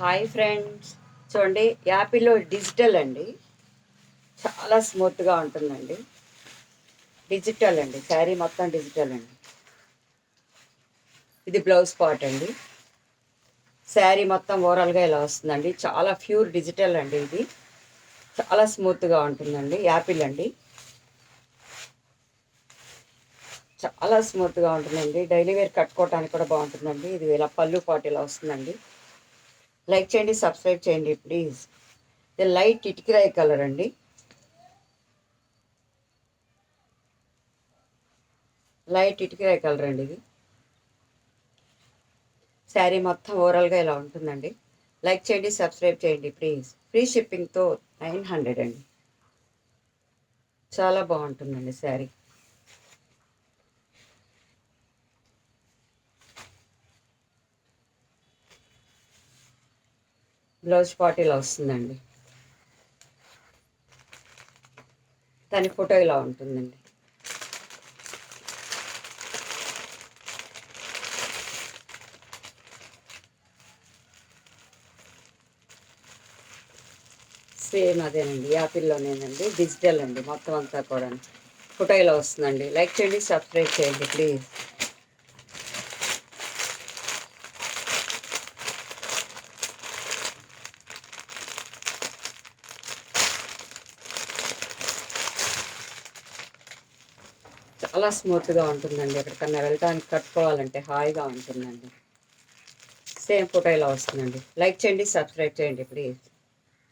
Hi friends, చూడండి యాపిల్లో digital అండి, చాలా స్మూత్గా ఉంటుందండి. డిజిటల్ అండి, శారీ మొత్తం డిజిటల్ అండి. ఇది బ్లౌజ్ పార్ట్ అండి. శారీ మొత్తం ఓవరాల్గా ఇలా వస్తుందండి. చాలా ప్యూర్ డిజిటల్ అండి. ఇది చాలా స్మూత్గా ఉంటుందండి. యాపిల్ అండి, చాలా స్మూత్గా ఉంటుందండి. డైలీ వేర్ కట్టుకోవడానికి కూడా బాగుంటుందండి. ఇది ఇలా పళ్ళు పాటు ఇలా వస్తుందండి. లైక్ చేయండి, సబ్స్క్రైబ్ చేయండి ప్లీజ్. ఇది లైట్ ఇటుకిరాయి కలర్ అండి. లైట్ ఇటుకిరాయి కలర్ అండి. ఇది శారీ మొత్తం ఓవరాల్గా ఇలా ఉంటుందండి. లైక్ చేయండి, సబ్స్క్రైబ్ చేయండి ప్లీజ్. ఫ్రీ షిప్పింగ్తో 900 అండి. చాలా బాగుంటుందండి శారీ. బ్లౌజ్ పార్ట్ ఇలా వస్తుందండి. దాని ఫోటో ఇలా ఉంటుందండి. సేమ్ అదేనండి, యాపిల్లోనేనండి, డిజిటల్ అండి మొత్తం అంతా కూడా. ఫోటో ఇలా వస్తుందండి. లైక్ చేయండి, సబ్స్క్రైబ్ చేయండి ప్లీజ్. చాలా స్మూత్గా ఉంటుందండి. ఎక్కడికన్నా వెళ్ళడానికి కట్టుకోవాలంటే హాయిగా ఉంటుందండి. సేమ్ ఫోటో ఇలా వస్తుందండి. లైక్ చేయండి, సబ్స్క్రైబ్ చేయండి ప్లీజ్.